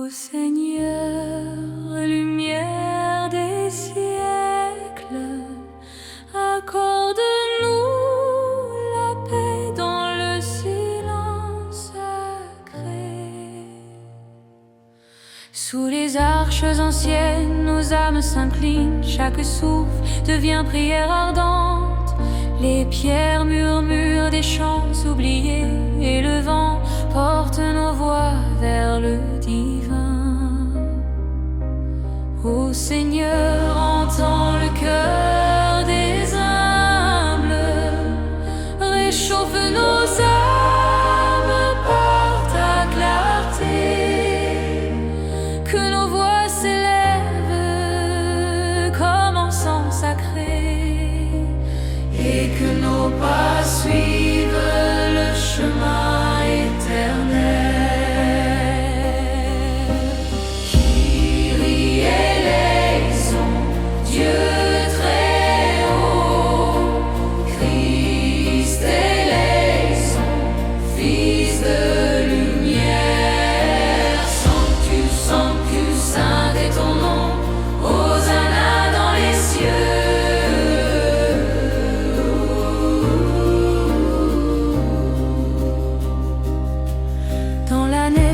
Ô Seigneur, lumière des siècles, accorde-nous la paix dans le silence sacré. Sous les arches anciennes, nos âmes s'inclinent, chaque souffle devient prière ardente. Les pierres murmurent des chants oubliés, et le vent porte nos voix vers le divin. Ô Seigneur, entends le cœur des humbles, réchauffe nos âmes par ta clarté, que nos voix s'élèvent comme encens sacré, et que nos pas suivent le chemin éternel. Kyrie eleison, Dieu très haut, Christ eleison, Fils de lumière. Sanctus, Sanctus, saint est ton nom, Hosanna dans les cieux.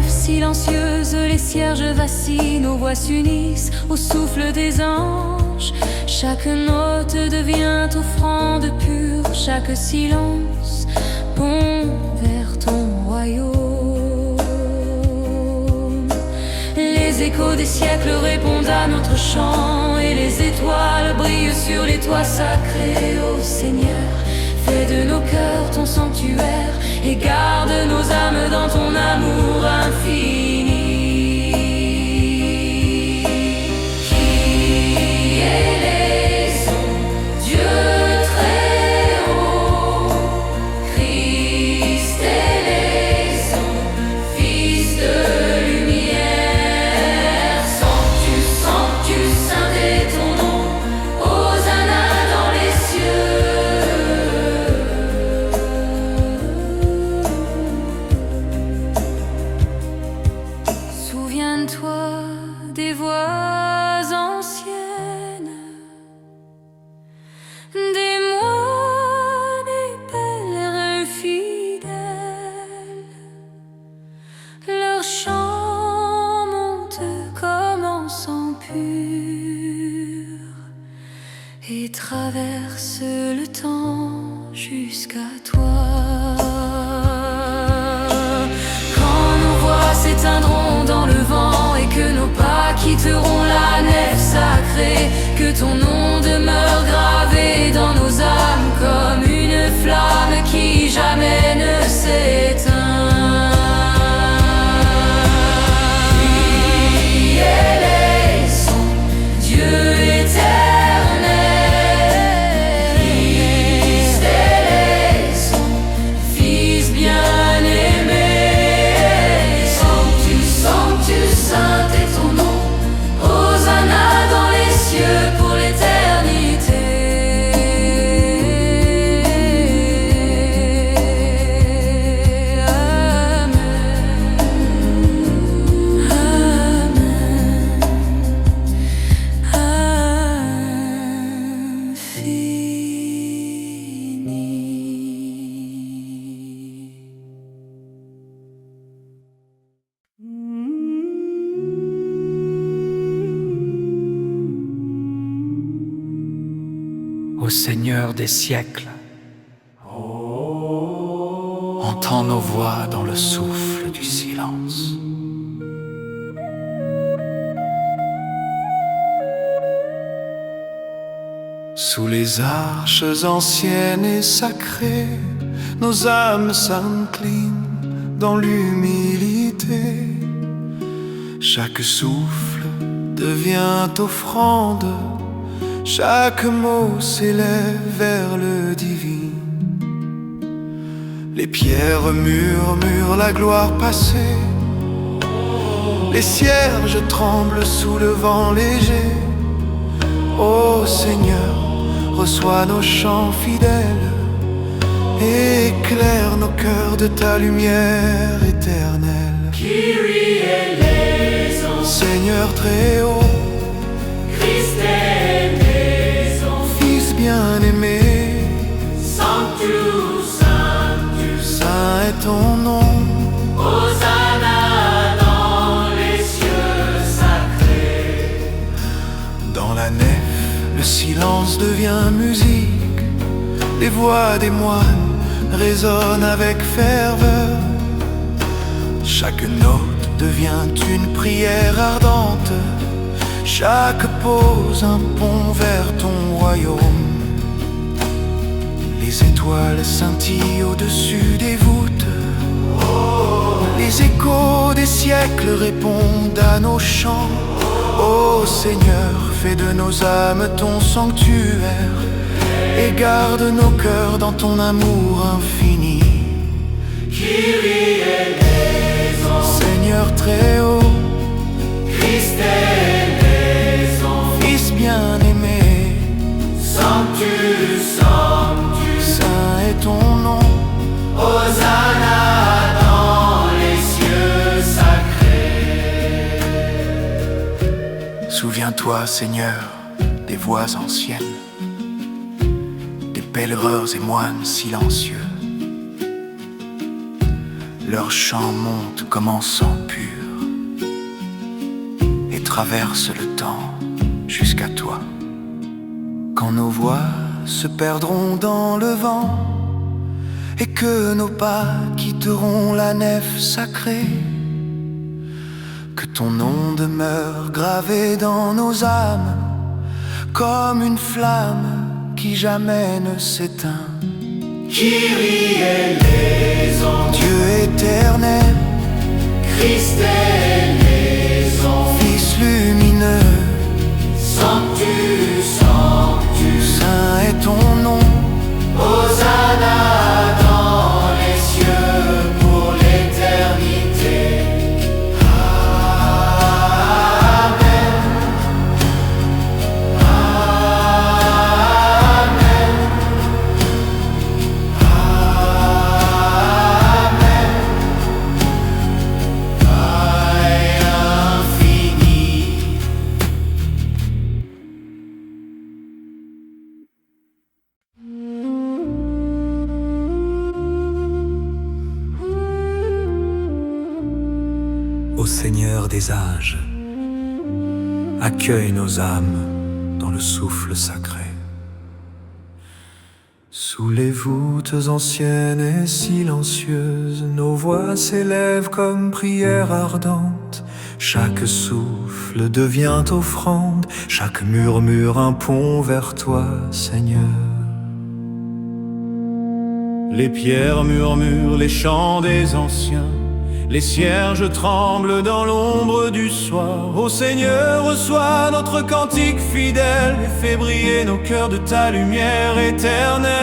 Silencieuse, les cierges vacillent, nos voix s'unissent au souffle des anges. Chaque note devient offrande pure, chaque silence pont vers ton royaume. Les échos des siècles répondent à notre chant, et les étoiles brillent sur les toits sacrés. Ô Seigneur, fais de nos cœurs ton sanctuaire, et garde nos âmes dans ton amour infini. Qui eleison, Dieu très haut, Christ eleison, Fils de lumière. Sanctus, Sanctus, saint est ton nom, Hosanna dans les cieux. Souviens-toi des voix anciennes, des moines et pèlerins fidèles. Leurs chants montent comme encens pur et traversent le temps jusqu'à toi. S'éteindront dans le vent, et que nos pas quitteront la nef sacrée, que ton nom demeure gravé dans nos âmes comme une flamme qui jamais ne s'éteint. Qui eleison, Dieu éternel, Christ eleison, Fils bien-aimé. Saint est ton nom, Hosanna dans les cieux pour l'éternité. Amen. Amen. Ô Seigneur des siècles, entends nos voix dans le souffle du silence. Sous les arches anciennes et sacrées, nos âmes s'inclinent dans l'humilité. Chaque souffle devient offrande, chaque mot s'élève vers le divin. Les pierres murmurent la gloire passée, les cierges tremblent sous le vent léger. Ô Seigneur, reçois nos chants fidèles, et éclaire nos cœurs de ta lumière éternelle. Kyrie eleison. Seigneur très haut, Christ est maison, Fils bien-aimé, Sanctus, Sanctus, saint est ton nom. Hosanna dans les cieux sacrés. Dans la nef, le silence devient musique, les voix des moines résonnent avec ferveur. Chaque note devient une prière ardente, chaque pause un pont vers ton royaume. Les étoiles scintillent au-dessus des voûtes, les échos des siècles répondent à nos chants. Ô Seigneur, fais de nos âmes ton sanctuaire et garde nos cœurs dans ton amour infini. Kyrie eleison, Seigneur très haut, Christ eleison, Fils bien-aimé, Sanctus, Sanctus, saint est ton nom. Hosanna dans les cieux sacrés. Souviens-toi, Seigneur, des voix anciennes, des pèlerins et moines silencieux. Leur chant monte comme encens pur et traverse le temps jusqu'à toi. Quand nos voix se perdront dans le vent et que nos pas quitteront la nef sacrée, que ton nom demeure gravé dans nos âmes comme une flamme qui jamais ne s'éteint. Kyrie eleison, Dieu éternel, Christ eleison, Fils lumineux, Sanctus, Sanctus, saint est ton nom. Hosanna dans les cieux pour l'éternité. Amen. Amen. Amen. Paix infinie. Ô Seigneur des âges, accueille nos âmes dans le souffle sacré. Sous les voûtes anciennes et silencieuses, nos voix s'élèvent comme prière ardente. Chaque souffle devient offrande, chaque murmure un pont vers toi, Seigneur. Les pierres murmurent les chants des anciens, les cierges tremblent dans l'ombre du soir. Ô Seigneur, reçois notre cantique fidèle et fais briller nos cœurs de ta lumière éternelle.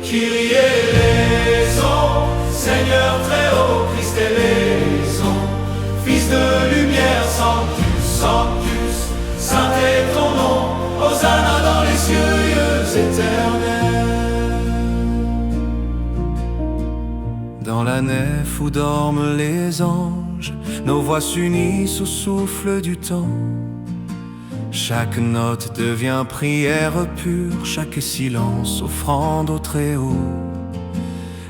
Kyrie eleison, Seigneur très haut, Christ eleison, Fils de lumière, Sanctus, Sanctus, saint est ton nom, Hosanna dans les cieux éternels. Dans la nef où dorment les anges, nos voix s'unissent au souffle du temps. Chaque note devient prière pure, chaque silence offrande au Très-Haut.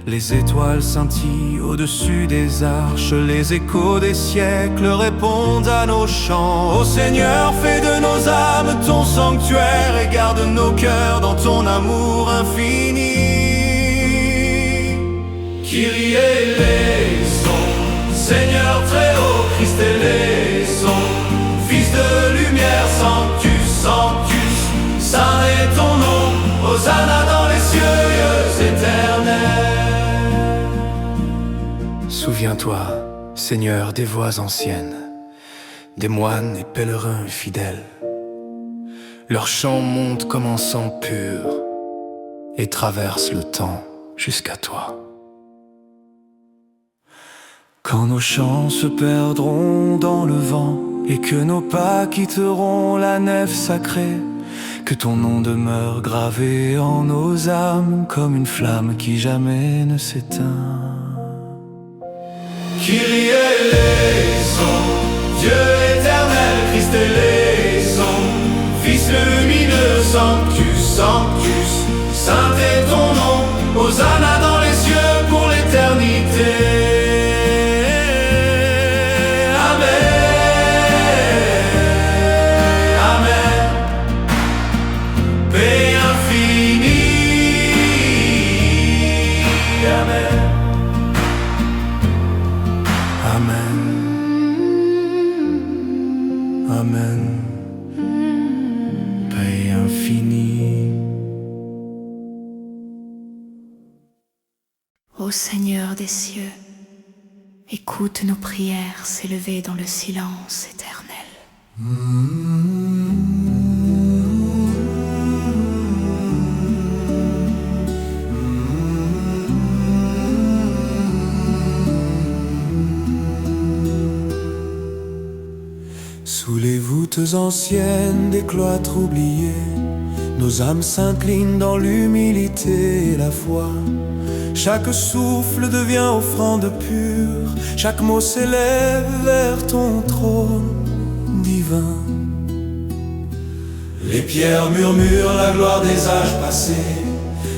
Les étoiles scintillent au-dessus des arches, les échos des siècles répondent à nos chants. Ô Seigneur, fais de nos âmes ton sanctuaire et garde nos cœurs dans ton amour infini. Kyrie eleison, Seigneur très haut, Christ eleison, Fils de lumière, Sanctus, Sanctus, saint est ton nom, Hosanna dans les cieux éternels. Souviens-toi, Seigneur, des voix anciennes, des moines et pèlerins fidèles. Leur chant monte comme un sang pur et traverse le temps jusqu'à toi. Quand nos chants se perdront dans le vent et que nos pas quitteront la nef sacrée, que ton nom demeure gravé en nos âmes comme une flamme qui jamais ne s'éteint. Kyrie eleison, sanctus, saint est ton nom, Hosanna dans les cieux pour l'éternité. Amen, Amen. Paix infinie, Amen, Amen, Amen. Paix infinie. Ô Seigneur des cieux, écoute nos prières s'élever dans le silence éternel. Sous les voûtes anciennes des cloîtres oubliés, nos âmes s'inclinent dans l'humilité et la foi. Chaque souffle devient offrande pure, chaque mot s'élève vers ton trône divin. Les pierres murmurent la gloire des âges passés,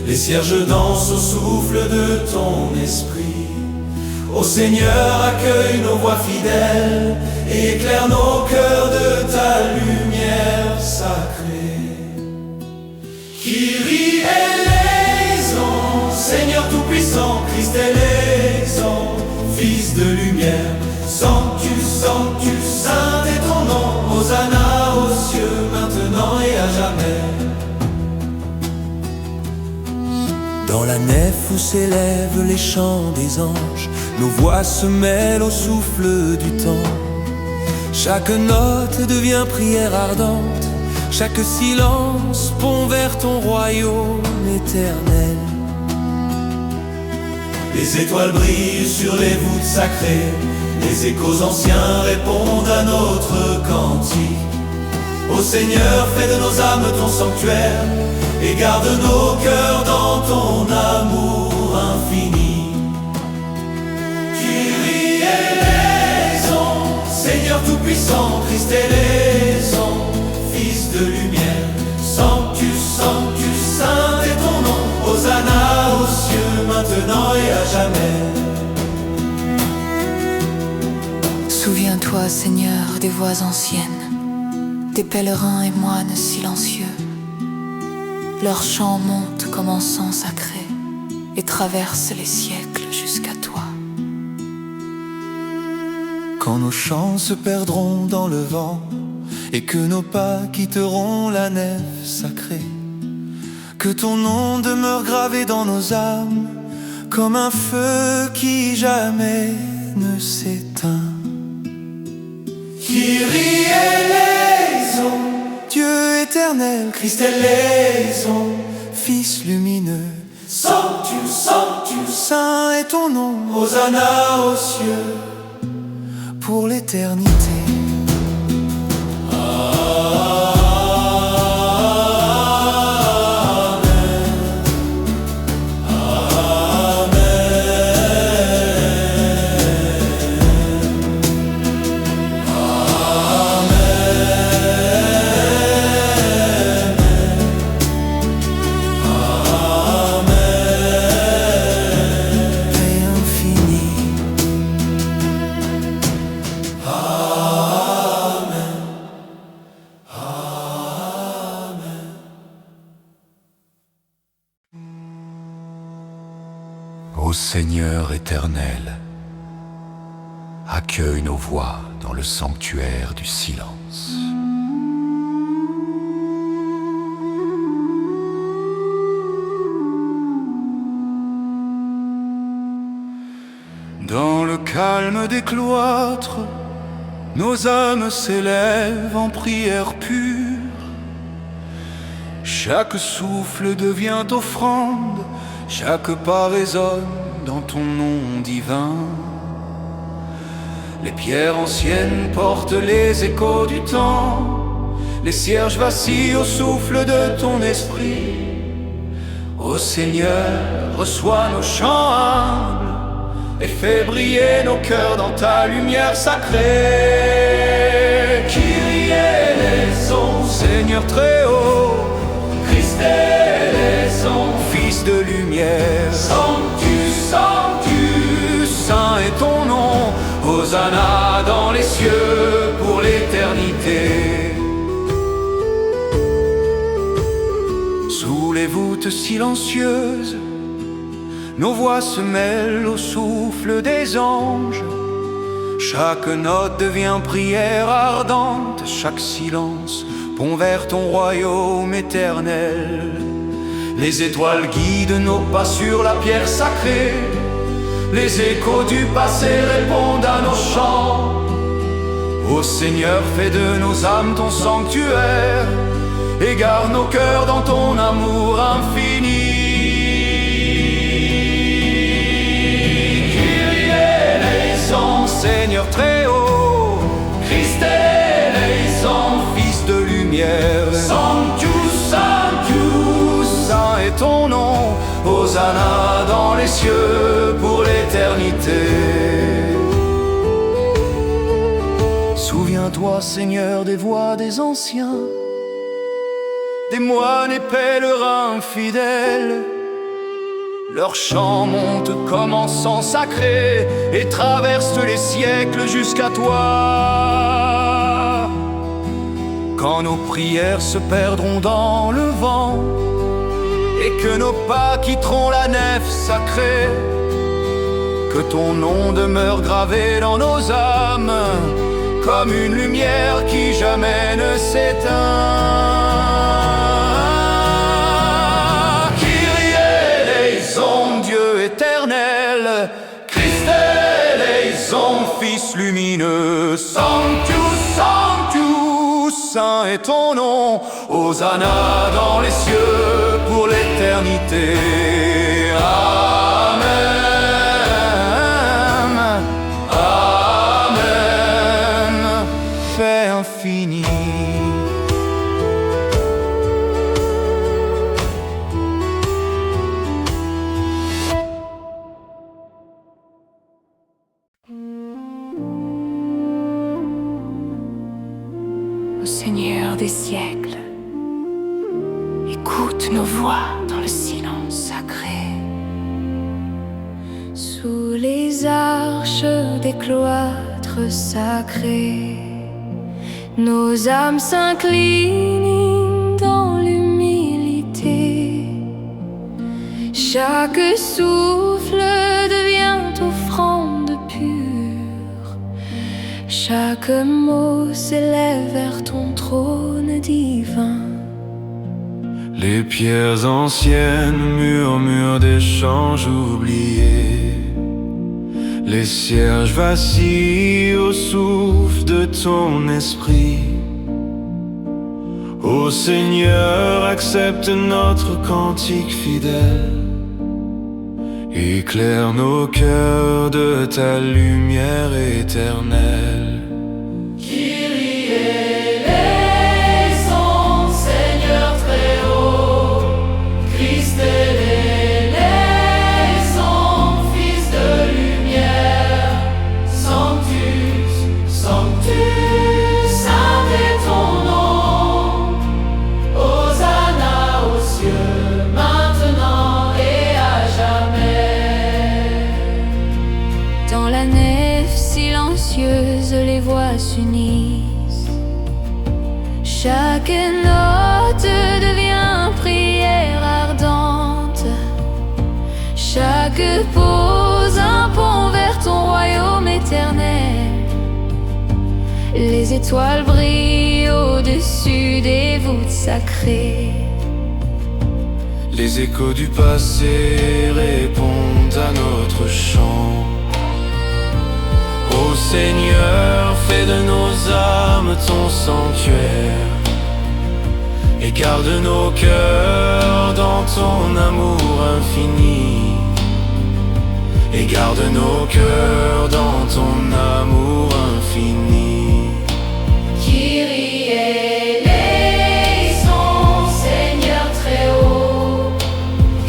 les cierges dansent au souffle de ton esprit. Ô Seigneur, accueille nos voix fidèles et éclaire nos cœurs de ta lumière sacrée. Kyrie eleison, Seigneur tout-puissant, Christ éleison, Fils de lumière. Sanctus, sanctus, saint est ton nom, Hosanna aux cieux, maintenant et à jamais. Dans la nef où s'élèvent les chants des anges, nos voix se mêlent au souffle du temps. Chaque note devient prière ardente, chaque silence pont vers ton royaume éternel. Les étoiles brillent sur les voûtes sacrées, les échos anciens répondent à notre cantique. Ô Seigneur, fais de nos âmes ton sanctuaire et garde nos cœurs dans ton amour infini. Kyrie eleison, Seigneur tout-puissant, Christ éleison, Fils de lumière. Sanctus, sanctus, saint est ton nom, Hosanna aux cieux, maintenant et à jamais. Souviens-toi, Seigneur, des voix anciennes, des pèlerins et moines silencieux. Leur chant monte comme encens sacré et traverse les siècles jusqu'à toi. Quand nos chants se perdront dans le vent et que nos pas quitteront la nef sacrée, que ton nom demeure gravé dans nos âmes comme un feu qui jamais ne s'éteint. Kyrie eleison, Dieu éternel, Christ éleison, Fils lumineux. Sanctus, sanctus, saint est ton nom, Hosanna aux cieux, pour l'éternité. Ô Seigneur éternel, accueille nos voix dans le sanctuaire du silence. Dans le calme des cloîtres, nos âmes s'élèvent en prière pure. Chaque souffle devient offrande, chaque pas résonne dans ton nom divin. Les pierres anciennes portent les échos du temps, les cierges vacillent au souffle de ton esprit. Ô Seigneur, reçois nos chants humbles et fais briller nos cœurs dans ta lumière sacrée. Kyrie eleison, Seigneur très haut, Christ est Fils de lumière. Sanctus, Sanctus, saint est ton nom. Hosanna dans les cieux pour l'éternité. Sous les voûtes silencieuses, nos voix se mêlent au souffle des anges. Chaque note devient prière ardente, chaque silence pont vers ton royaume éternel. Les étoiles guident nos pas sur la pierre sacrée. Les échos du passé répondent à nos chants. Ô Seigneur, fais de nos âmes ton sanctuaire et garde nos cœurs dans ton amour infini. Seigneur très haut, Christ eleison, Fils de lumière. Sanctus, Sanctus, saint est ton nom. Hosanna dans les cieux pour l'éternité. Souviens-toi, Seigneur, des voix des anciens, des moines et pèlerins fidèles. Leur chant monte comme encens sacré et traverse les siècles jusqu'à toi. Quand nos prières se perdront dans le vent et que nos pas quitteront la nef sacrée, que ton nom demeure gravé dans nos âmes comme une lumière qui jamais ne s'éteint. Éternel, Christ eleison, Fils lumineux. Sanctus, Sanctus, saint est ton nom. Hosanna dans les cieux pour l'éternité. Amen, Amen, fait infini. Ô Seigneur des siècles, écoute nos voix dans le silence sacré. Sous les arches des cloîtres sacrés, nos âmes s'inclinent dans l'humilité. Chaque souffle devient offrande pure. Chaque mot s'élève vers ton trône divin. Les pierres anciennes murmurent des chants oubliés. Les cierges vacillent au souffle de ton esprit. Ô Seigneur, accepte notre cantique fidèle. Éclaire nos cœurs de ta lumière éternelle. Kyrie eleison, Seigneur très haut, Christ eleison, Fils de lumière. Sanctus, Sanctus, saint est ton nom. Hosanna aux cieux, maintenant et à jamais. Dans la nef silencieuse, les voix s'unissent. Chaque note devient prière ardente. Chaque pause un pont vers ton royaume éternel. Les étoiles brillent au-dessus des voûtes sacrées. Les échos du passé répondent à notre chant. Ô Seigneur, fais de nos âmes ton sanctuaire et garde nos cœurs dans ton amour infini. Et garde nos cœurs dans ton amour infini. Kyrie eleison, Seigneur très haut,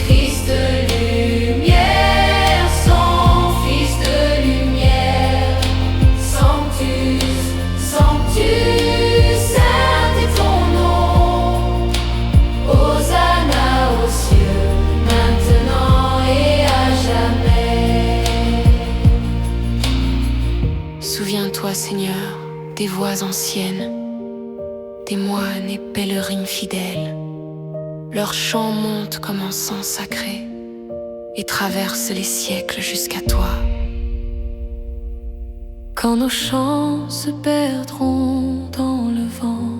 Christ lumière, son Fils de lumière. Sanctus, Sanctus, saint est ton nom. Hosanna aux cieux, maintenant Souviens-toi, Seigneur, des voix anciennes, des moines et pèlerins fidèles. Leur chant monte comme un sang sacré et traverse les siècles jusqu'à toi. Quand nos chants se perdront dans le vent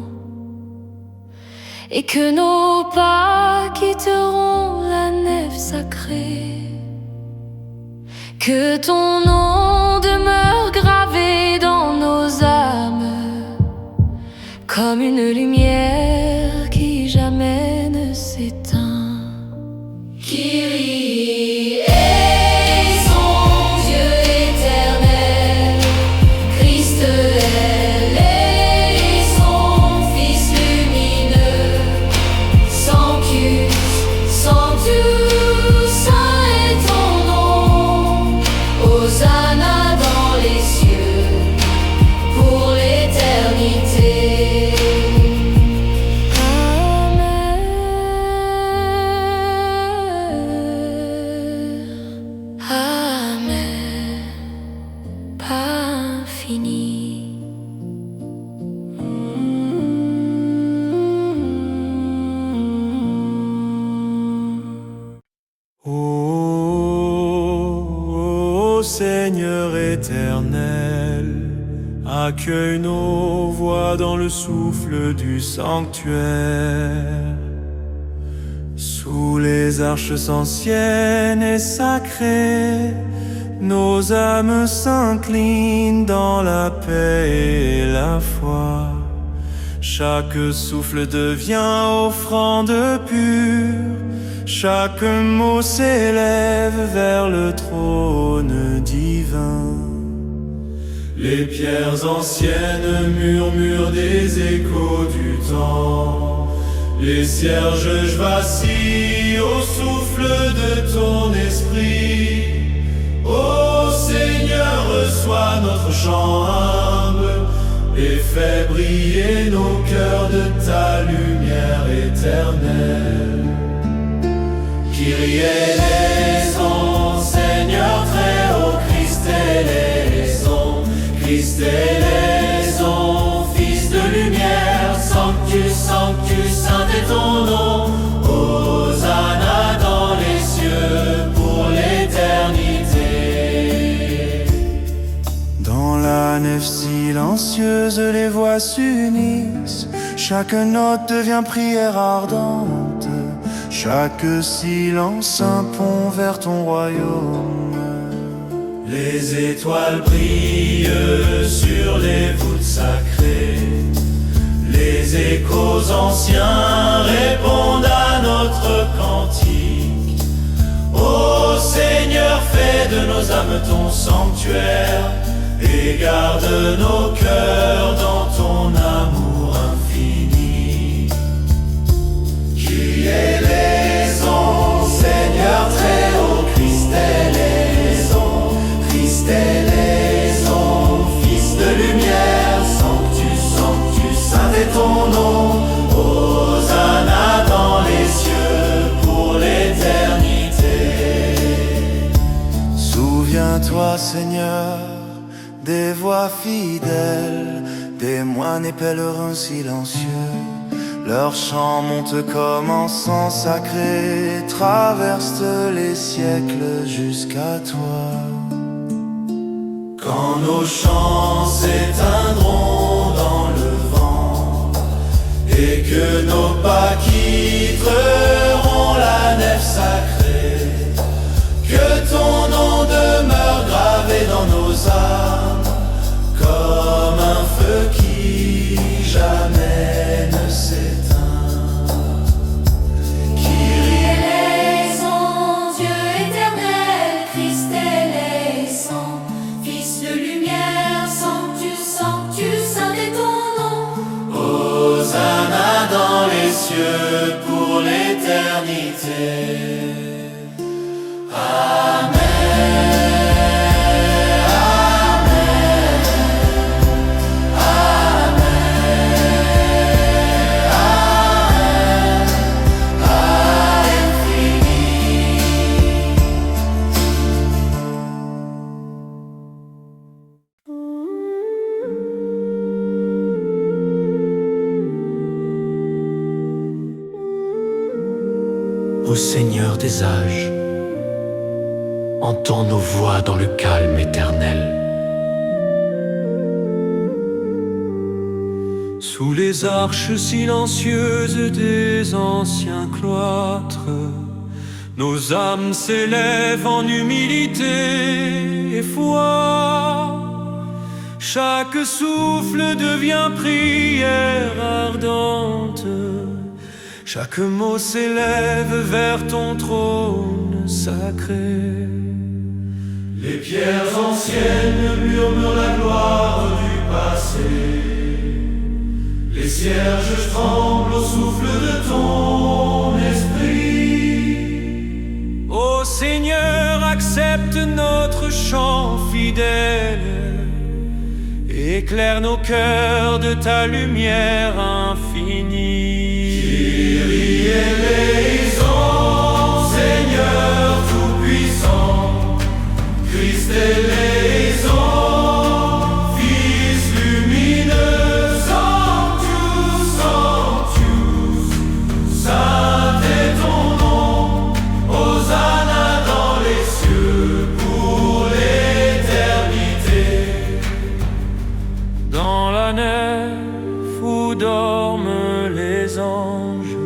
et que nos pas quitteront la nef sacrée, que ton nom demeure gravé dans nos âmes comme une lumière qui jamais ne s'éteint. Kyrie eleison, Dieu éternel, Christ eleison, Fils lumineux, Sanctus, Sanctus, saint est ton nom, Hosanna dans les cieux, pour l'éternité. Amen, pas infini. Ô Seigneur éternel, accueille nos voix dans le souffle du sanctuaire. Sous les arches anciennes et sacrées, nos âmes s'inclinent dans la paix et la foi. Chaque souffle devient offrande pure, chaque mot s'élève vers le trône divin. Les pierres anciennes murmurent des échos du temps. Les cierges vacillent au souffle de ton esprit. Ô Seigneur, reçois notre chant humble et fais briller nos cœurs de ta lumière éternelle. Kyrie eleison, Seigneur très haut, Christ eleison, Christ eleison, Fils de lumière, Sanctus, Sanctus, saint est ton nom, Hosanna dans les cieux pour l'éternité. Dans la nef silencieuse, les voix s'unissent, chaque note devient prière ardente, chaque silence un pont vers ton royaume. Les étoiles brillent sur les voûtes sacrées, les échos anciens répondent à notre cantique. Ô Seigneur, fais de nos âmes ton sanctuaire et garde nos cœurs dans ton amour infini. Qui est eleison, Seigneur très haut, Christ eleison, Christ eleison, Fils de lumière, Sanctus, Sanctus, saint est ton nom, Hosanna dans les cieux pour l'éternité. Souviens-toi, Seigneur, des voix fidèles, des moines et pèlerins silencieux. Leur chant monte comme un sang sacré, traverse les siècles jusqu'à toi. Quand nos chants s'éteindront dans le vent et que nos pas quitteront la nef sacrée, que ton nom demeure gravé dans nos âmes comme un feu qui jamais ne s'éteint. Kyrie eleison, Dieu éternel, Christ eleison, Fils de lumière, Sanctus, Sanctus, saint est ton nom. Hosanna dans les cieux pour l'éternité. Amen. Ô Seigneur des âges, entends nos voix dans le calme éternel. Sous les arches silencieuses des anciens cloîtres, nos âmes s'élèvent en humilité et foi. Chaque souffle devient prière ardente, chaque mot s'élève vers ton trône sacré. Les pierres anciennes murmurent la gloire du passé. Les cierges tremblent au souffle de ton esprit. Ô Seigneur, accepte notre chant fidèle, éclaire nos cœurs de ta lumière infinie. Kyrie eleison, Seigneur tout-puissant, Christ eleison, Fils lumineux, Sanctus, Sanctus, saint est ton nom, Hosanna dans les cieux pour l'éternité. Dans la nef où dorment les anges,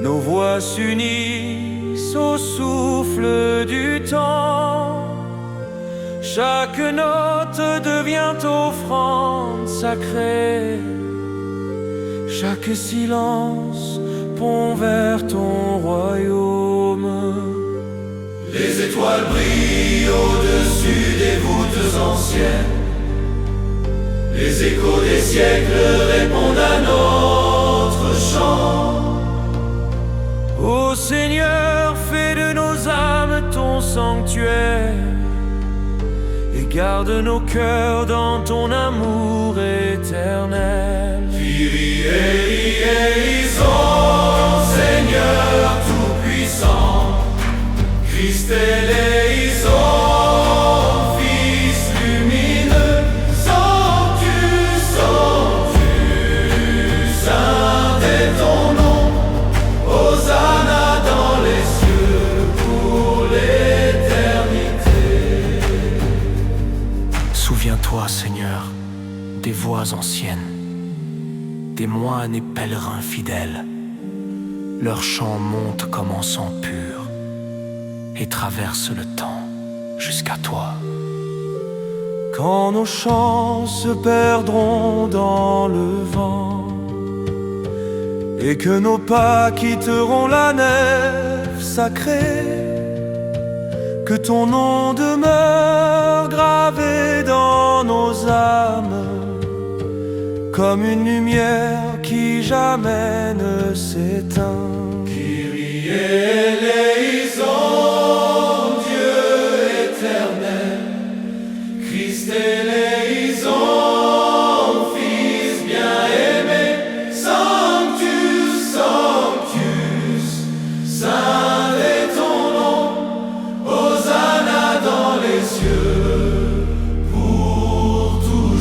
nos voix s'unissent au souffle du temps. Chaque note devient offrande sacrée, chaque silence pont vers ton royaume. Les étoiles brillent au-dessus des voûtes anciennes. Les échos des siècles répondent à notre chant. Ô Seigneur, fais de nos âmes ton sanctuaire et garde nos cœurs dans ton amour éternel. Kyrie eleison, Seigneur tout-puissant, Christ eleison, Fils lumineux, Sanctus, Sanctus, saint est ton nom, Hosanna dans les cieux pour l'éternité. Souviens-toi, Seigneur, des voix anciennes, des moines et pèlerins fidèles. Leur chant monte comme en sang pur et traverse le temps jusqu'à toi. Quand nos chants se perdront dans le vent et que nos pas quitteront la nef sacrée, que ton nom demeure gravé dans nos âmes comme une lumière qui jamais ne s'éteint. Kyrie eleison, Dieu éternel, Christ eleison, Fils bien-aimé, Sanctus, Sanctus, saint est ton nom, Hosanna dans les cieux pour toujours.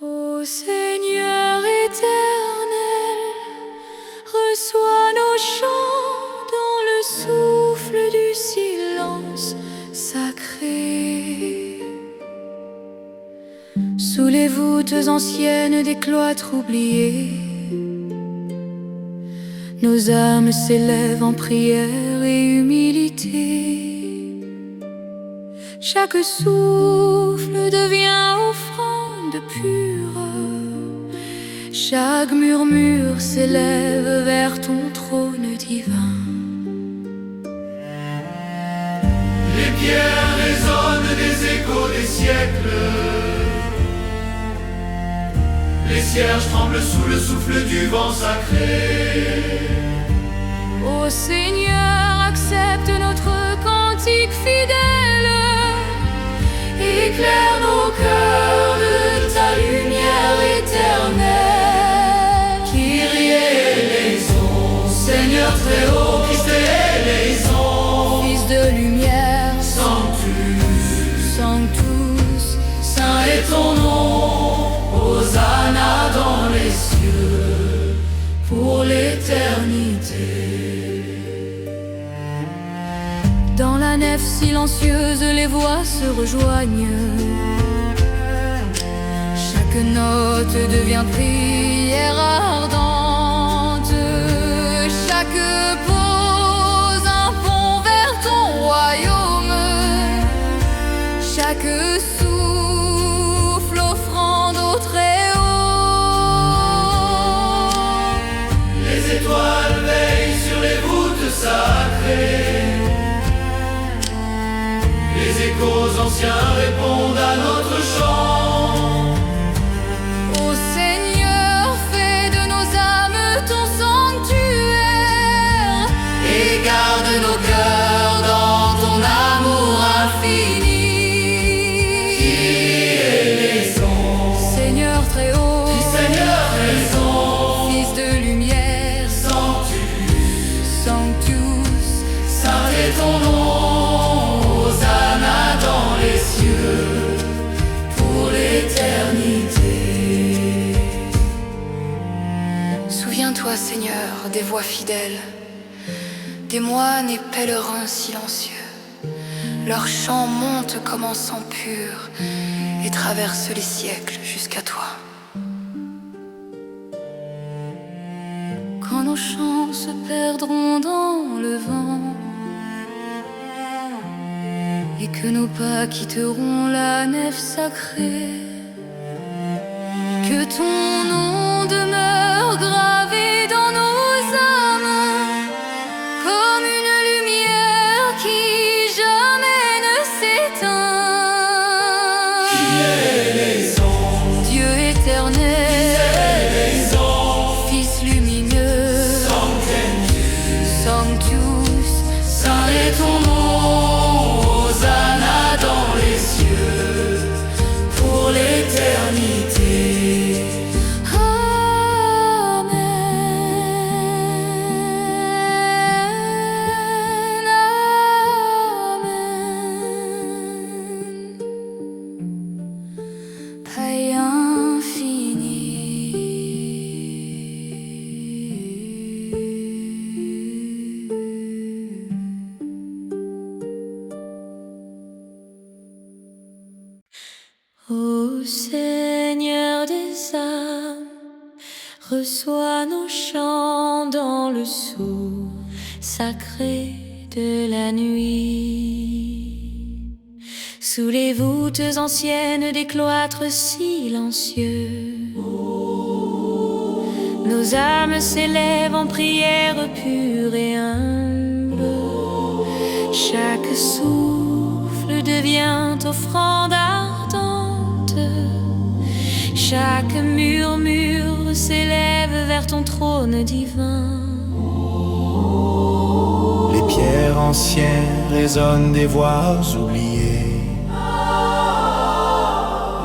Ô Seigneur éternel, reçois nos chants dans le souffle du silence sacré. Sous les voûtes anciennes des cloîtres oubliés, nos âmes s'élèvent en prière et humilité. Chaque souffle devient offrande pure, chaque murmure s'élève vers ton trône divin. Les pierres résonnent des échos des siècles, les cierges tremblent sous le souffle du vent sacré. Ô Seigneur, accepte notre cantique fidèle. Éclaire nos cœurs de ta lumière éternelle. Kyrie eleison, Seigneur très haut, Christ eleison, Fils de lumière, Sanctus, Saint est ton nom. Hosanna dans les cieux, pour l'éternité. Dans la nef silencieuse, les voix se rejoignent. Chaque note devient prière ardente. Chaque pause un pont vers ton royaume. Chaque souffle offrande au Très-Haut. Les étoiles veillent sur les voûtes sacrées. Les échos anciens répondent à notre chant. Ô Seigneur, fais de nos âmes ton sanctuaire et garde nos cœurs dans ton amour infini. Kyrie eleison, Seigneur très haut, Seigneur raison, Fils de lumière, Sanctus, Saint est ton nom. Hosanna dans les cieux, pour l'éternité. Souviens-toi, Seigneur, des voix fidèles, des moines et pèlerins silencieux. Leur chant monte comme en sang pur et traverse les siècles jusqu'à toi. Quand nos chants se perdront dans le vent et que nos pas quitteront la nef sacrée, que ton nom demeure gravé dans nos âmes comme une lumière qui jamais ne s'éteint. Dieu éternel, Fils lumineux, Sanctus, Saint est ton nom. Ô Seigneur des âmes, reçois nos chants dans le sceau sacré de la nuit. Sous les voûtes anciennes des cloîtres silencieux, nos âmes s'élèvent en prière pure et humble. Chaque souffle devient offrande ardente. Chaque murmure s'élève vers ton trône divin. Les pierres anciennes résonnent des voix oubliées.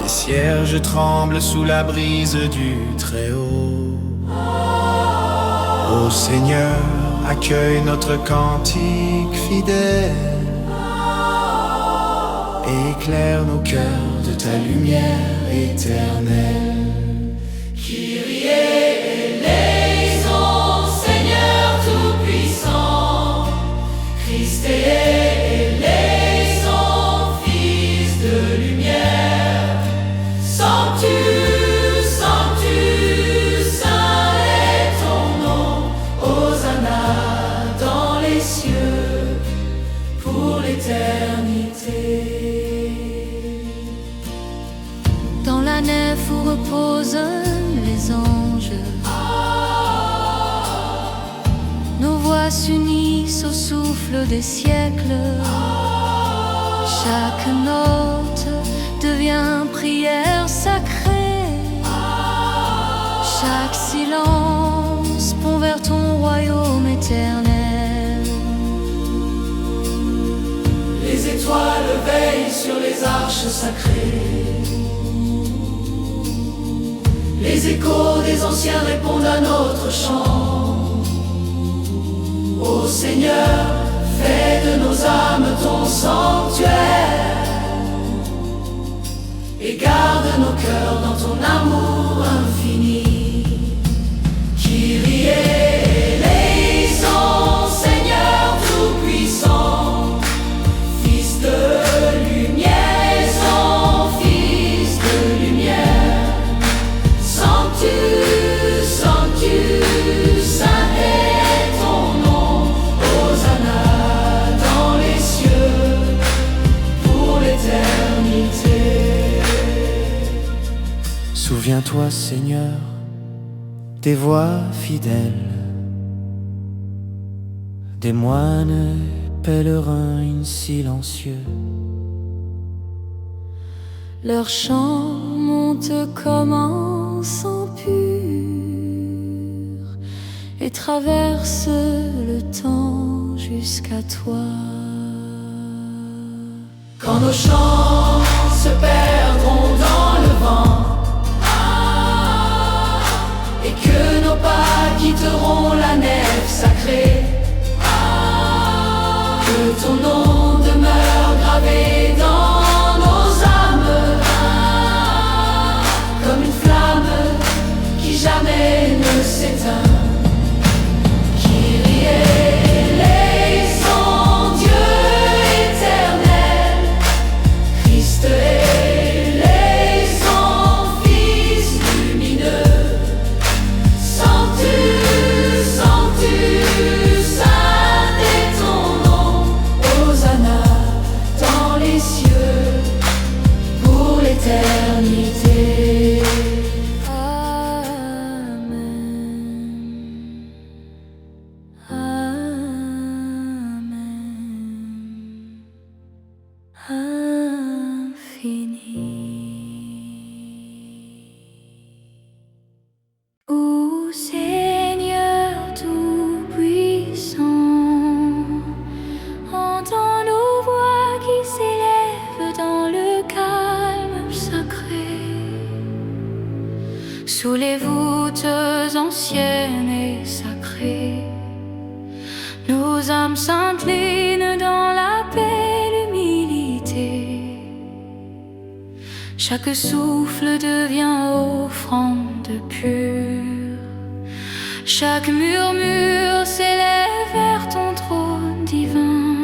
Les cierges tremblent sous la brise du Très-Haut. Ô Seigneur, accueille notre cantique fidèle. Éclaire nos cœurs de ta lumière éternelle. Kyrie eleison, Seigneur tout-puissant, Christ eleison, Fils de lumière, Sanctus, Sanctus, Saint est ton nom. Hosanna dans les cieux, pour l'éternité. Dans la nef où reposent les anges, nos voix s'unissent au souffle des siècles. Chaque note devient prière sacrée. Chaque silence pont vers ton royaume éternel. étoiles veillent sur les arches sacrées. Les échos des anciens répondent à notre chant. Ô Seigneur, fais de nos âmes ton sanctuaire et garde nos cœurs dans ton amour infini. Kyrie eleison, Seigneur tout-puissant, Fils de lumière, Fils de lumière. Sanctus, sanctus, saint est ton nom. Hosanna dans les cieux pour l'éternité. Souviens-toi, Seigneur, des voix fidèles, des moines pèlerins silencieux. Leur chant monte comme un sang pur et traverse le temps jusqu'à toi. Quand nos chants se perdront dans le vent et que nos pas quitteront la nef sacrée, que ton nom demeure gravé dans nos âmes comme une flamme qui jamais ne s'éteint. Kyrie eleison, Dieu éternel, Christ eleison, Fils lumineux. Sanctus, sanctus, saint est ton nom. Hosanna dans les cieux pour l'éternité. Amen. Amen. Infini. Ô Seigneur tout-puissant, entends nos voix qui s'élèvent dans le calme sacré. Sous les voûtes anciennes et sacrées, nos âmes s'inclinent dans la paix, l'humilité. Chaque souffle devient offrande pure, chaque murmure s'élève vers ton trône divin.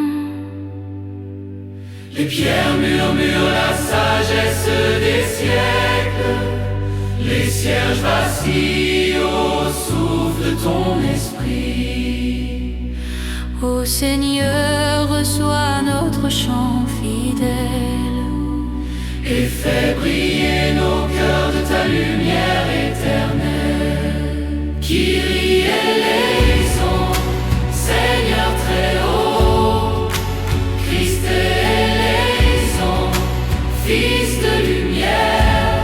Les pierres murmurent la sagesse des siècles, les cierges vacillent au souffle de ton esprit. Ô Seigneur, reçois notre chant fidèle et fais briller nos cœurs de ta lumière éternelle. Kyrie eleison, Seigneur très haut, Christ eleison, Fils de lumière.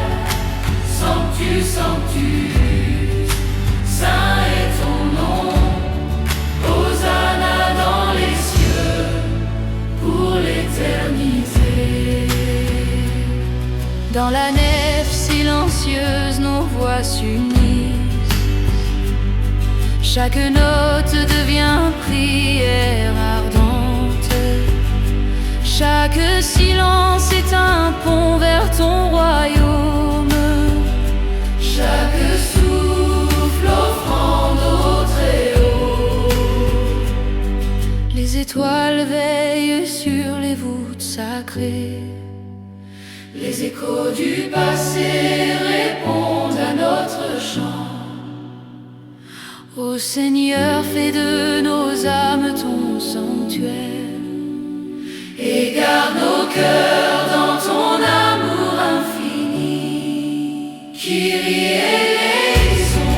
Sanctus, sanctus, saint est ton nom. Hosanna dans les cieux pour l'éternité. Dans la nef silencieuse, nos voix s'unissent. Chaque note devient prière ardente. Chaque silence est un pont vers ton royaume. Chaque souffle offrande au Très-Haut. Les étoiles veillent sur les voûtes sacrées. Les échos du passé répondent à notre chant. Ô Seigneur, fais de nos âmes ton sanctuaire et garde nos cœurs dans ton amour infini. Kyrie eleison,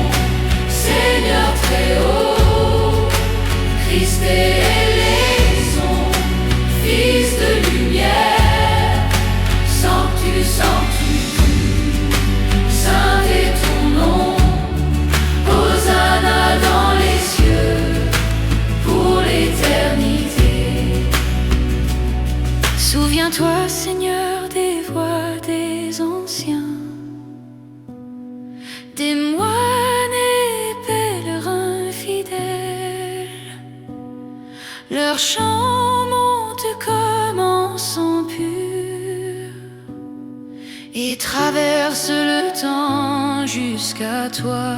Seigneur très haut, Christ eleison, Fils de lumière. Sanctus, sanctus, saint est ton nom. Hosanna dans les cieux pour l'éternité. Sous Leur chant monte comme en sang pur et traverse le temps jusqu'à toi.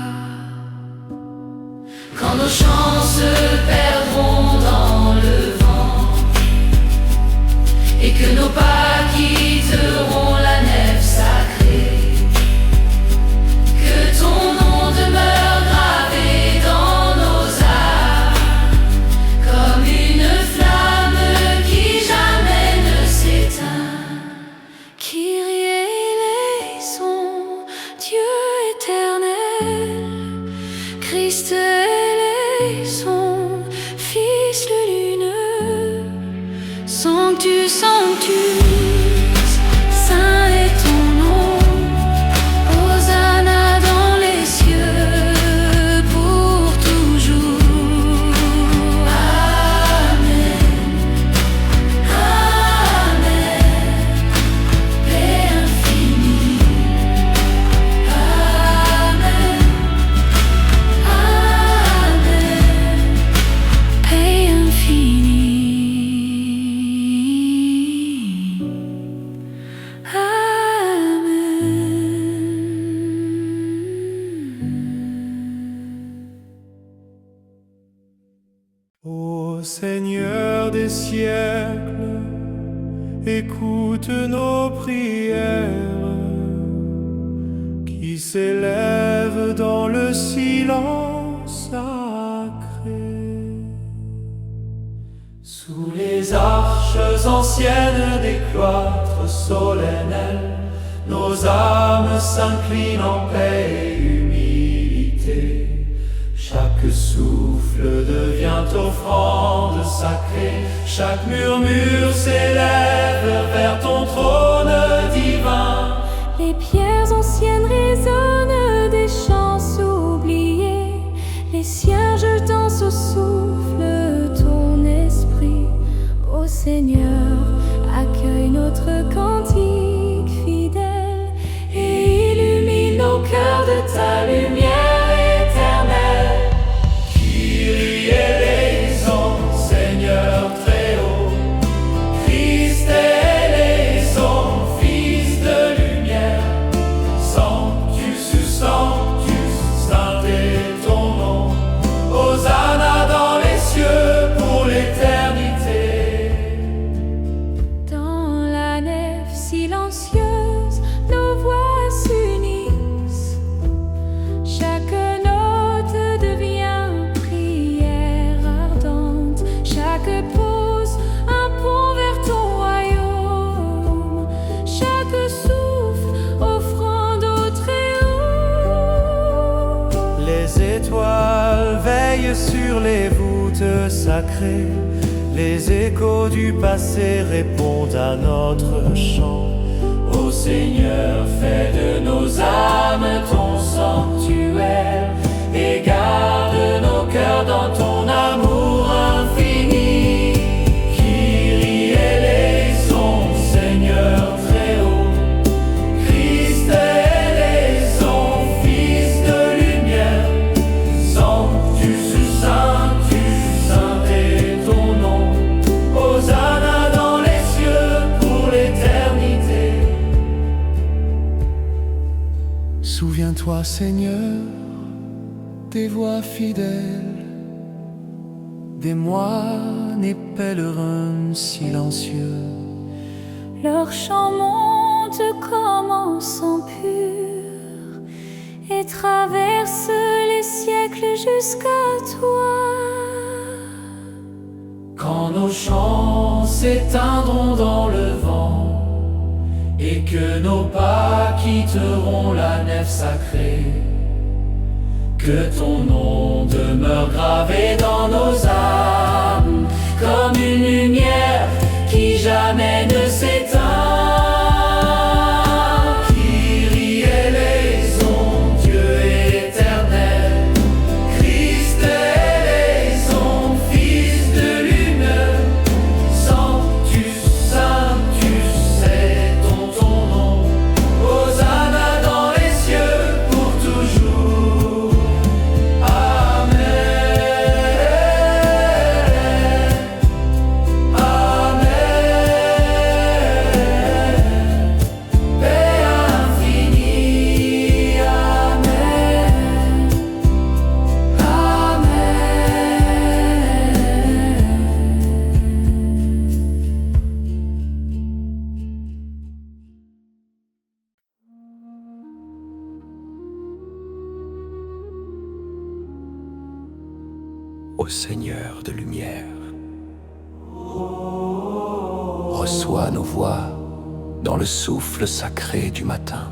Quand nos chants se perdront dans le vent et que nos pas quitteront la nef sacrée, que ton nom demeure gravé dans nos âmes comme une flamme qui jamais ne s'éteint. Kyrie eleison, Dieu éternel, Christ eleison, Fils lumineux, Sanctus, Sanctus, saint est ton nom. Hosanna dans les cieux pour toujours. Amen, Amen, paix infinie. Amen, Amen, paix infinie. Ô Seigneur des siècles, écoute nos prières qui s'élèvent dans le silence sacré. Sous les arches anciennes des cloîtres solennels, nos âmes s'inclinent en paix et humilité. Chaque souffle devient offrande sacrée, chaque murmure s'élève vers ton trône divin. Les pierres anciennes résonnent des chants oubliés, les cierges dansent au souffle ton esprit. Ô Seigneur, accueille notre cantique fidèle et illumine nos cœurs de ta lumière éternelle. Kyrie eleison, Seigneur très haut, Christ eleison, Fils de lumière, Sanctus, Sanctus, saint est ton nom. Hosanna dans les cieux pour l'éternité. Dans la nef silencieuse, nos voix s'unissent. Chaque note devient prière ardente. Chaque pause, un pont vers ton royaume. Chaque souffle, offrande au Très-Haut. Les étoiles veillent sur les voûtes sacrées. Les échos du passé répondent à notre chant. Ô Seigneur, fais de nos âmes ton sanctuaire et garde nos cœurs dans ton amour infini. Kyrie eleison, Seigneur très haut, Christ eleison, Fils de lumière, Sanctus, Sanctus, saint est ton nom. Hosanna dans les cieux pour l'éternité. Souviens-toi, Seigneur, des voix fidèles, des moines et pèlerins silencieux. Leur chant monte comme en sang pur et traverse les siècles jusqu'à toi. Quand nos chants s'éteindront dans le vent et que nos pas quitteront la nef sacrée, que ton nom demeure gravé dans nos âmes comme une lumière qui jamais ne s'éteint. Kyrie eleison, Dieu éternel, Christ eleison, Fils de lumière, Sanctus, Sanctus, c'est ton nom. Hosanna dans les cieux pour toujours. Amen. ô Seigneur de lumière. Reçois nos voix dans le souffle sacré du matin.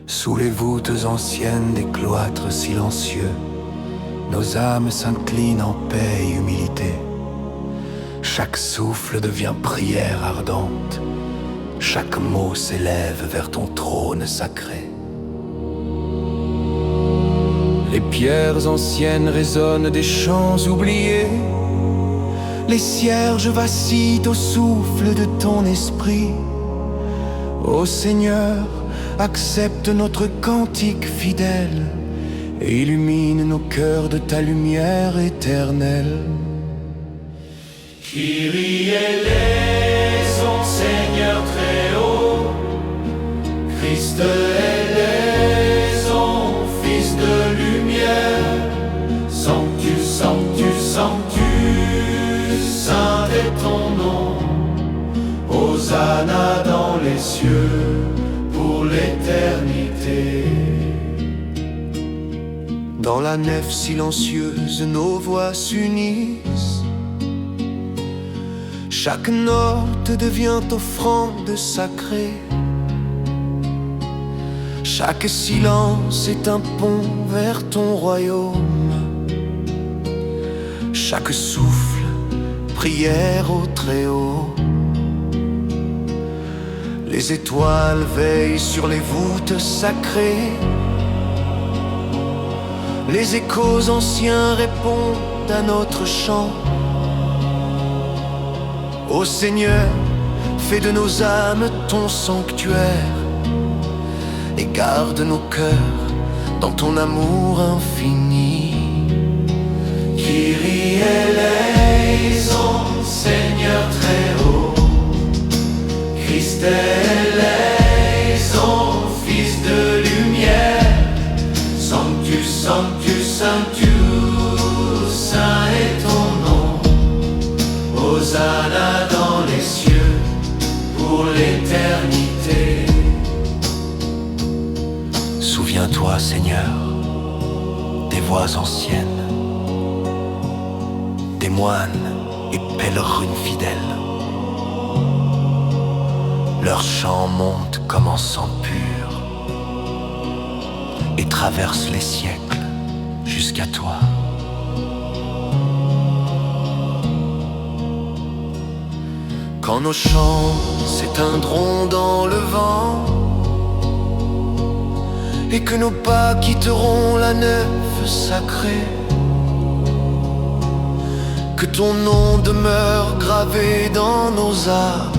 Sous les voûtes anciennes des cloîtres silencieux, nos âmes s'inclinent en paix et humilité. Chaque souffle devient prière ardente, chaque mot s'élève vers ton trône sacré. Les pierres anciennes résonnent des chants oubliés, les cierges vacillent au souffle de ton esprit. Ô Seigneur, accepte notre cantique fidèle et illumine nos cœurs de ta lumière éternelle. Kyrie eleison, Seigneur très haut, Christ eleison, Fils de lumière, Sanctus, Sanctus, Sanctus, Saint est ton nom, Hosanna dans les cieux, pour l'éternité. Dans la nef silencieuse, nos voix s'unissent. Chaque note devient offrande sacrée. Chaque silence est un pont vers ton royaume. Chaque souffle, prière au Très-Haut. Les étoiles veillent sur les voûtes sacrées. Les échos anciens répondent à notre chant. Ô Seigneur, fais de nos âmes ton sanctuaire et garde nos cœurs dans ton amour infini. Kyrie eleison, Seigneur très haut, Christ eleison, Fils de lumière, Sanctus, Sanctus, Sanctus, Saint est ton nom, Hosanna dans les cieux, pour l'éternité. Souviens-toi, Seigneur, des voix anciennes, des moines et pèlerins fidèles. Leur chant monte comme en sang pur et traverse les siècles jusqu'à toi. Quand nos chants s'éteindront dans le vent et que nos pas quitteront la nef sacrée, que ton nom demeure gravé dans nos âmes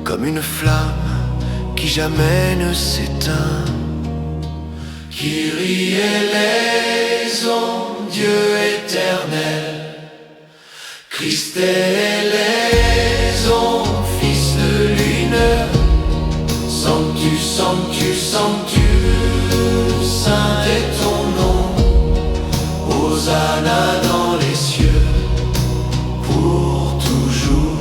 comme une flamme qui jamais ne s'éteint. Kyrie eleison, Dieu éternel, Christ eleison, Fils de lumière, Sanctus, Sanctus, Sanctus, Saint est ton nom, Hosanna dans les cieux, pour toujours.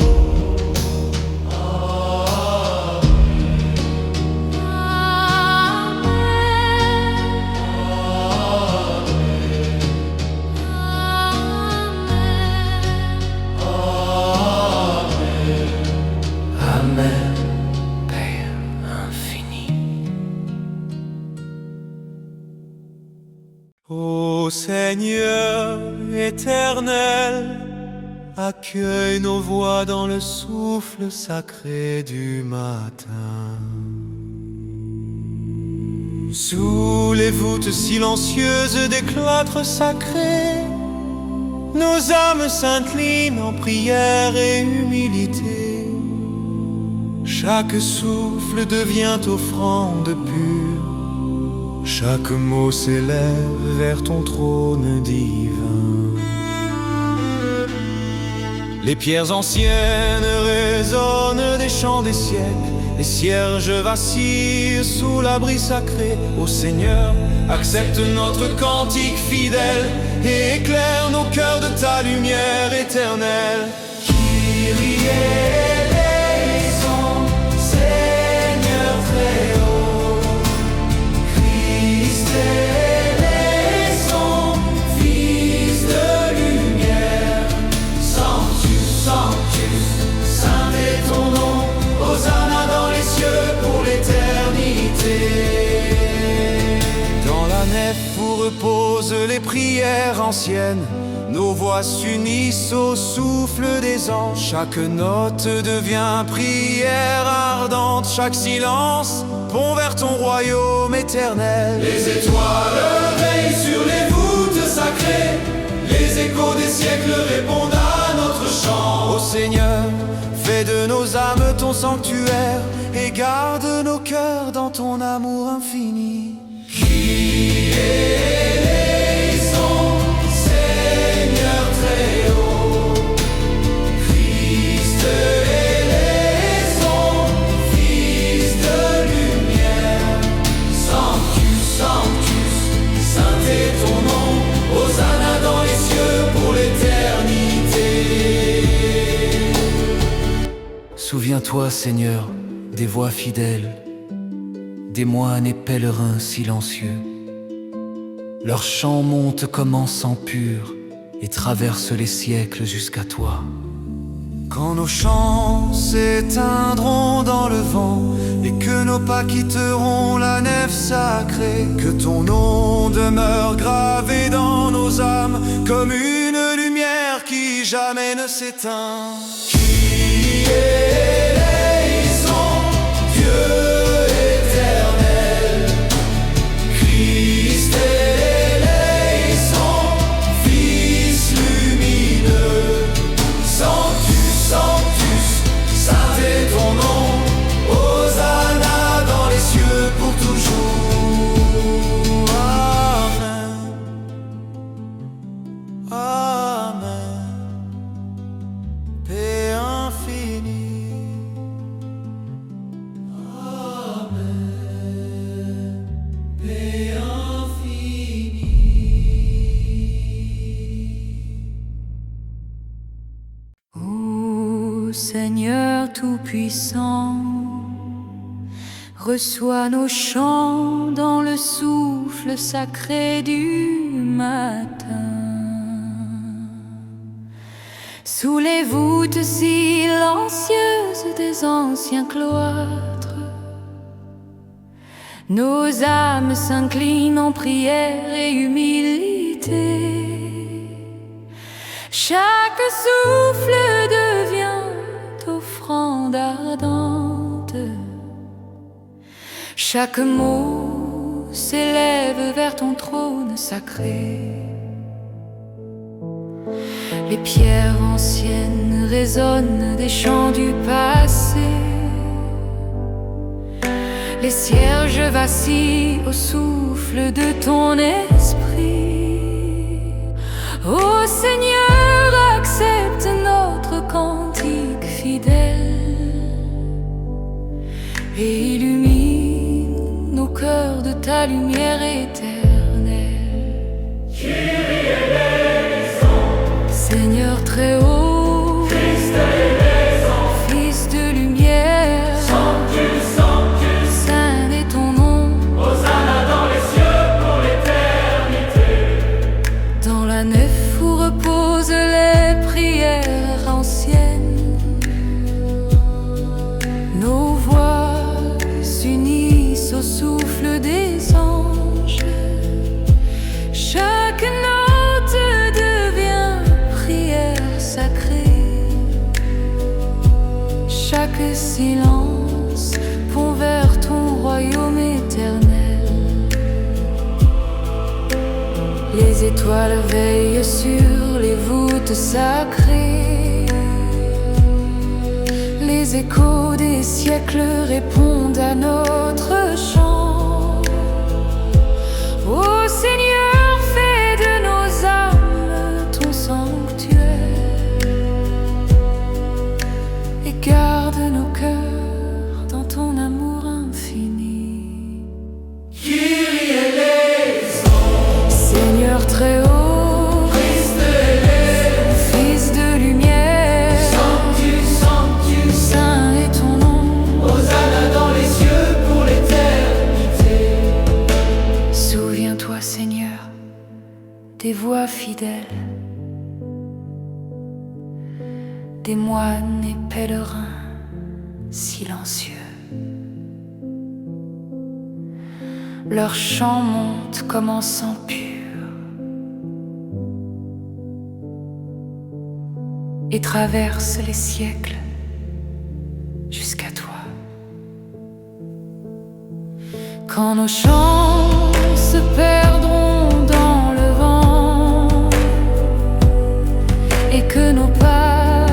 Amen, Père infini. Ô Seigneur éternel, accueille nos voix dans le souffle sacré du matin. Sous les voûtes silencieuses des cloîtres sacrés, nos âmes s'inclinent en prière et humilité. Chaque souffle devient offrande pure, chaque mot s'élève vers ton trône divin. Les pierres anciennes résonnent des chants des siècles, les cierges vacillent sous l'abri sacré. Ô Seigneur, accepte notre cantique fidèle et éclaire nos cœurs de ta lumière éternelle. Kyrie eleison, Seigneur très haut, Christ eleison. nef où reposent les prières anciennes, nos voix s'unissent au souffle des anges. Chaque note devient prière ardente, chaque silence pont vers ton royaume éternel. Les étoiles veillent sur les voûtes sacrées, les échos des siècles répondent à notre chant. Ô Seigneur, fais de nos âmes ton sanctuaire et garde nos cœurs dans ton amour infini. Qui éleison, Seigneur très haut, Christ éleison, Fils de lumière, Sanctus, Sanctus, saint est ton nom, Hosanna dans les cieux pour l'éternité. Souviens-toi, Seigneur, des voix fidèles, des moines et pèlerins silencieux. Leur chant monte comme encens pur et traverse les siècles jusqu'à toi. Quand nos chants s'éteindront dans le vent et que nos pas quitteront la nef sacrée, que ton nom demeure gravé dans nos âmes comme une lumière qui jamais ne s'éteint. Qui éleison, Dieu éternel, Christ éleison, Fils lumineux, Sanctus, Sanctus, saint est ton nom, Hosanna dans les cieux pour toujours. Amen. Amen. Paix infinie. Amen. Paix infinie. Ô Seigneur Tout-Puissant, reçois nos chants dans le souffle sacré du matin. Sous les voûtes silencieuses des anciens cloîtres, nos âmes s'inclinent en prière et humilité. Chaque souffle devient offrande ardente, chaque mot s'élève vers ton trône sacré. Les pierres anciennes résonnent des chants du passé. Les cierges vacillent au souffle de ton esprit. Ô Seigneur, accepte notre cantique fidèle et illumine nos cœurs de ta lumière éternelle. Seigneur très haut, Christ éleison, Fils de lumière, Sanctus, Sanctus, saint est ton nom. Hosanna dans les cieux pour l'éternité. Dans la nef où reposent les prières anciennes, nos voix s'unissent au souffle des anges. Chaque note devient prière sacrée. Chaque silence pont vers ton royaume éternel. Les étoiles veillent sur les voûtes sacrées. Les échos des siècles répondent à notre chant. Ô Seigneur, fais de nos âmes ton sanctuaire et garde nos cœurs dans ton amour infini. Kyrie éleison, Seigneur très haut, Christ éleison, Fils de lumière, Sanctus, Sanctus, saint est ton nom. Hosanna dans les cieux pour l'éternité. Souviens-toi, Seigneur, des voix fidèles, des moines et pèlerins silencieux. leur chant monte comme en sang pur et traverse les siècles jusqu'à toi. Quand nos chants se perdront dans le vent et que nos pas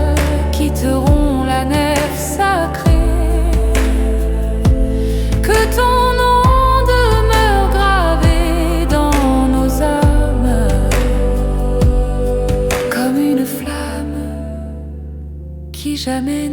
quitteront la nef sacrée, que ton nom demeure gravé dans nos âmes comme une flamme qui jamais